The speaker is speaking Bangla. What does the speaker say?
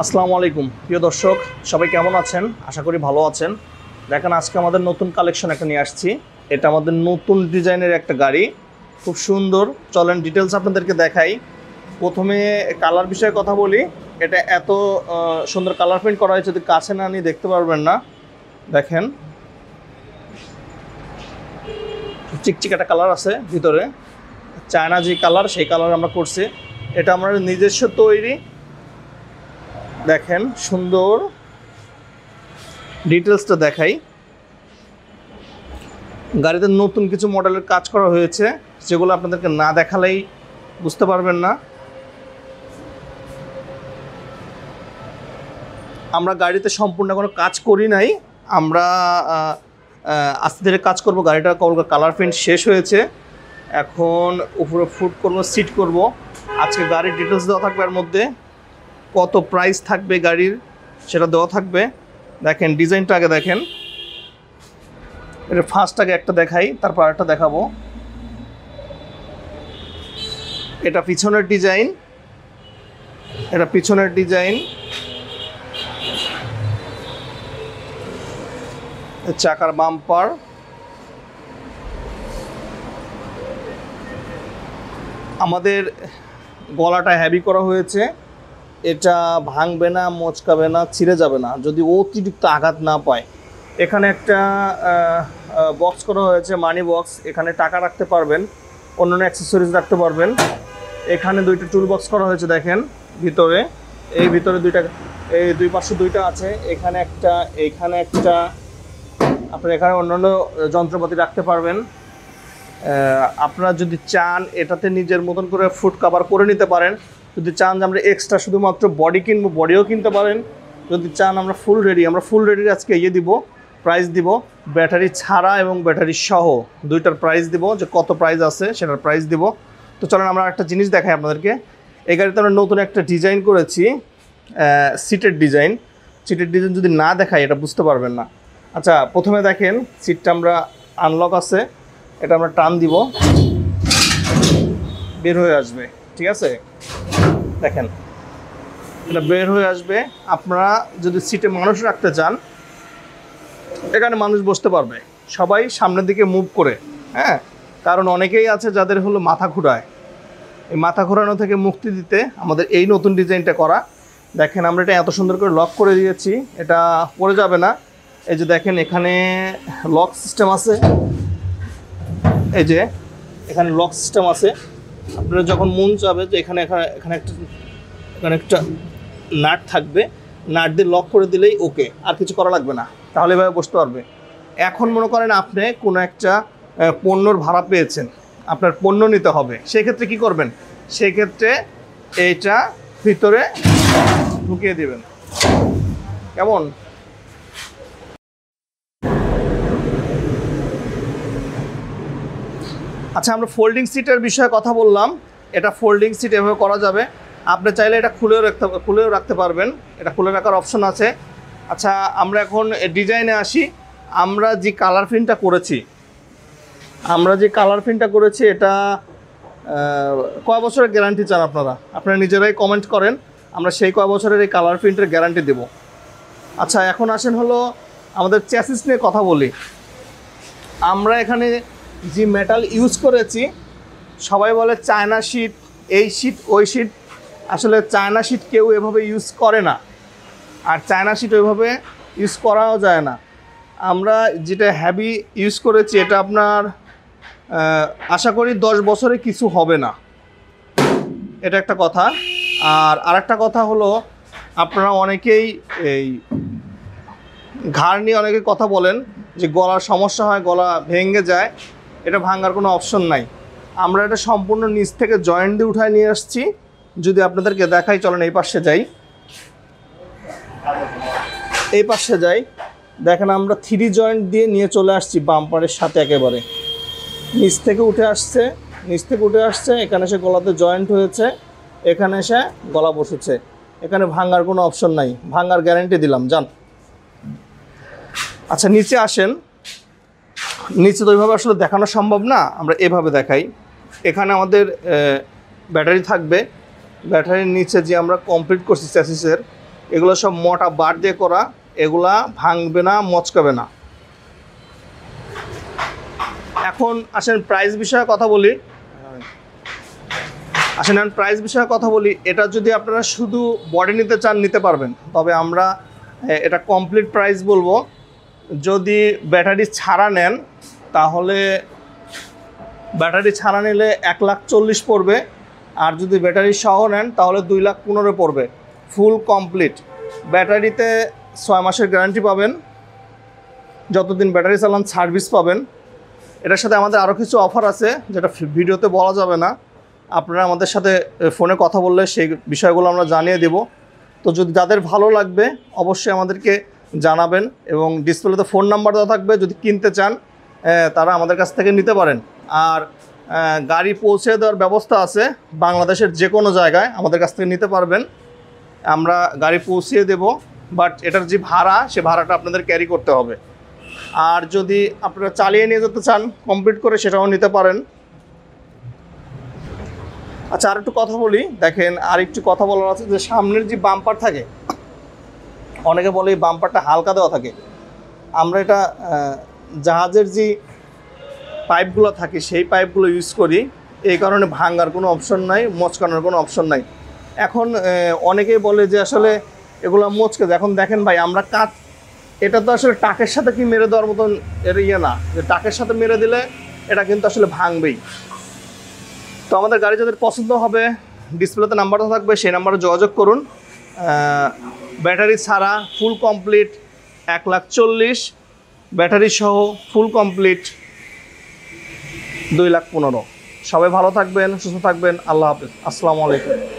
আসসালামু আলাইকুম প্রিয় দর্শক, সবাই কেমন আছেন? আশা করি ভালো আছেন। দেখেন, আজকে আমাদের নতুন কালেকশন একটা নিয়ে আসছি। এটা আমাদের নতুন ডিজাইনের একটা গাড়ি, খুব সুন্দর। চলেন ডিটেলস আপনাদেরকে দেখাই। প্রথমে কালার বিষয়ে কথা বলি। এটা এত সুন্দর কালার প্রিন্ট করা হয়েছে, যদি কাছে না নিয়ে দেখতে পারবেন না। দেখেন, চিকচিক একটা কালার আছে ভিতরে, চায়না যে কালার, সেই কালার আমরা করছি। এটা আমার নিজস্ব তৈরি। দেখেন সুন্দর, ডিটেলসটা দেখাই। গাড়িতে নতুন কিছু মডেলের কাজ করা হয়েছে, যেগুলো আপনাদেরকে না দেখালেই বুঝতে পারবেন না। আমরা গাড়িতে সম্পূর্ণ কোনো কাজ করি নাই, আমরা আস্তে ধীরে কাজ করব। গাড়িটা কালার প্রিন্ট শেষ হয়েছে, এখন উপরে ফুট করব, সিট করব। আজকে গাড়ির ডিটেলস দেওয়া থাকবে, এর মধ্যে কত প্রাইস থাকবে গাড়ির সেটা দেওয়া থাকবে। দেখেন ডিজাইনটা আগে দেখেন। এটা ফার্স্ট আগে একটা দেখাই, তারপর একটা দেখাবো। এটা পিছনের ডিজাইন, এটা পিছনের ডিজাইন। চাকার বাম্পার, আমাদের গলাটা হেভি করা হয়েছে। এটা ভাঙবে না, মচকাবে না, ছিঁড়ে যাবে না যদি অতিরিক্ত আঘাত না পায়। এখানে একটা বক্স করা হয়েছে, মানি বক্স। এখানে টাকা রাখতে পারবেন, অন্যান্য অ্যাক্সেসরিজ রাখতে পারবেন। এখানে দুইটা টুল বক্স করা হয়েছে দেখেন ভিতরে। এই ভিতরে দুইটা, এই দুই পাশে দুইটা আছে। এখানে একটা, এইখানে একটা। আপনার এখানে অন্যান্য যন্ত্রপাতি রাখতে পারবেন। আপনারা যদি চান এটাতে নিজের মতন করে ফুট কভার করে নিতে পারেন। যদি চান যে আমরা এক্সট্রা শুধুমাত্র বডি কিনবো, বডিও কিনতে পারেন। যদি চান আমরা ফুল রেডি, আমরা ফুল রেডির আজকে দিব, প্রাইস দিব। ব্যাটারি ছাড়া এবং ব্যাটারি সহ দুইটার প্রাইস দিব, যে কত প্রাইস আছে সেটার প্রাইস দিব। তো চলেন আমরা একটা জিনিস দেখাই আপনাদেরকে। এই গাড়িতে আমরা নতুন একটা ডিজাইন করেছি, সিটের ডিজাইন। সিটের ডিজাইন যদি না দেখাই এটা বুঝতে পারবেন না। আচ্ছা, প্রথমে দেখেন সিটটা আমরা আনলক আছে, এটা আমরা টান দিব, বের হয়ে আসবে। ঠিক আছে, দেখেন এটা বের হয়ে আসবে। আপনারা যদি সিটে মানুষ রাখতে চান, এখানে মানুষ বসতে পারবে, সবাই সামনের দিকে মুভ করে। হ্যাঁ, কারণ অনেকেই আছে যাদের হলো মাথা ঘুরায়। এই মাথা ঘোরানো থেকে মুক্তি দিতে আমাদের এই নতুন ডিজাইনটা করা। দেখেন আমরা এটা এত সুন্দর করে লক করে দিয়েছি, এটা পড়ে যাবে না। এই যে দেখেন এখানে লক সিস্টেম আছে, এই যে এখানে লক সিস্টেম আছে। আপনারা যখন মন চাবে যে এখানে একটা নাট থাকবে, নাট দিয়ে লক করে দিলেই ওকে, আর কিছু করা লাগবে না, তাহলে এভাবে বসতে পারবে। এখন মনে করেন আপনি কোনো একটা পণ্যর ভাড়া পেয়েছেন, আপনার পণ্য নিতে হবে, সেক্ষেত্রে কি করবেন? সেক্ষেত্রে এইটা ভিতরে ঢুকিয়ে দিবেন। কেমন? আচ্ছা, আমরা ফোল্ডিং সিটের বিষয়ে কথা বললাম। এটা ফোল্ডিং সিট এভাবে করা যাবে। আপনি চাইলে এটা খুলেও রাখতে পারবেন, এটা খুলে রাখার অপশন আছে। আচ্ছা, আমরা এখন ডিজাইনে আসি। আমরা যে কালার প্রিন্টটা করেছি, এটা কয় বছরের গ্যারান্টি চান আপনারা নিজেরাই কমেন্ট করেন, আমরা সেই কয় বছরের এই কালার প্রিন্টের গ্যারান্টি দেব। আচ্ছা, এখন আসেন হলো আমাদের চ্যাসিস নিয়ে কথা বলি। আমরা এখানে যে মেটাল ইউজ করেছি, সবাই বলে চায়না শিট, এই শিট ওই শিট। আসলে চায়না শিট কেউ এভাবে ইউজ করে না, আর চায়না শিট ওইভাবে ইউজ করাও যায় না। আমরা যেটা হ্যাভি ইউজ করেছি, এটা আপনার আশা করি 10 বছরে কিছু হবে না, এটা একটা কথা। আর আরেকটা কথা হলো, আপনারা অনেকেই এই ঘাড় নিয়ে অনেকে কথা বলেন যে গলার সমস্যা হয়, গলা ভেঙে যায়। এটা ভাঙার কোনো অপশন নাই। আমরা এটা সম্পূর্ণ নিচ থেকে জয়েন্ট দিয়ে উঠায় নিয়ে আসছি। যদি আপনাদেরকে দেখাই, চলেন এই পাশে যাই। দেখেন আমরা 3 জয়েন্ট দিয়ে নিয়ে চলে আসছি বাম্পারের সাথে, একেবারে নিচ থেকে উঠে আসছে। এখানে এসে গলাতে জয়েন্ট হয়েছে, এখানে এসে গলা বসেছে। এখানে ভাঙার কোনো অপশন নাই, ভাঙার গ্যারান্টি দিলাম, যান। আচ্ছা, নিচে আসেন। নিচে তো ওইভাবে আসলে দেখানো সম্ভব না, আমরা এভাবে দেখাই। এখানে আমাদের ব্যাটারি থাকবে। ব্যাটারির নিচে যে আমরা কমপ্লিট করছি চ্যাসিসের, এগুলো সব মোটা বার দিয়ে করা, এগুলা ভাঙবে না, মচকাবে না। এখন আসেন প্রাইস বিষয়ে কথা বলি। এটা যদি আপনারা শুধু বডি নিতে চান নিতে পারবেন, তবে আমরা এটা কমপ্লিট প্রাইস বলবো। যদি ব্যাটারি ছাড়া নেন তাহলে ব্যাটারি ছাড়া নিলে 1,40,000 পড়বে, আর যদি ব্যাটারি সহ নেন তাহলে 2,15,000 পড়বে ফুল কমপ্লিট। ব্যাটারিতে 6 মাসের গ্যারান্টি পাবেন, যতদিন ব্যাটারি চালান সার্ভিস পাবেন। এটার সাথে আমাদের আরও কিছু অফার আছে যেটা ভিডিওতে বলা যাবে না, আপনারা আমাদের সাথে ফোনে কথা বললে সেই বিষয়গুলো আমরা জানিয়ে দেব। তো যদি যাদের ভালো লাগবে অবশ্যই আমাদেরকে জানাবেন, এবং ডিসপ্লেতে ফোন নাম্বার দেওয়া থাকবে, যদি কিনতে চান তারা আমাদের কাছ থেকে নিতে পারেন। আর গাড়ি পৌঁছে দেওয়ার ব্যবস্থা আছে, বাংলাদেশের যে কোনো জায়গায় আমাদের কাছ থেকে নিতে পারবেন, আমরা গাড়ি পৌঁছিয়ে দেব। বাট এটার যে ভাড়া, সে ভাড়াটা আপনাদের ক্যারি করতে হবে। আর যদি আপনারা চালিয়ে নিয়ে যেতে চান কমপ্লিট করে, সেটাও নিতে পারেন। আচ্ছা, আর একটু কথা বলি। দেখেন, আর একটু কথা বলার আছে যে সামনের যে বাম্পার থাকে, অনেকে বলে এই বাম্পারটা হালকা দেওয়া থাকে। আমরা এটা জাহাজের যে পাইপগুলো থাকে সেই পাইপগুলো ইউজ করি, এই কারণে ভাঙার কোনো অপশন নাই, মচকানোর কোনো অপশন নাই। এখন অনেকেই বলে যে আসলে এগুলো মচকে যায়। এখন দেখেন ভাই, আমরা এটা তো আসলে টাকের সাথে কি মেরে দেওয়ার মতন এর না, যে টাকের সাথে মেরে দিলে এটা কিন্তু আসলে ভাঙবেই। তো আমাদের গাড়ি যাদের পছন্দ হবে, ডিসপ্লেতে নাম্বারটা থাকবে, সেই নাম্বারে যোগাযোগ করুন। ব্যাটারি ছাড়া ফুল কমপ্লিট 1,40,000, ব্যাটারি সহ ফুল কমপ্লিট 2,15,000। সবাই ভালো থাকবেন, সুস্থ থাকবেন। আল্লাহ হাফেজ, আসসালামু আলাইকুম।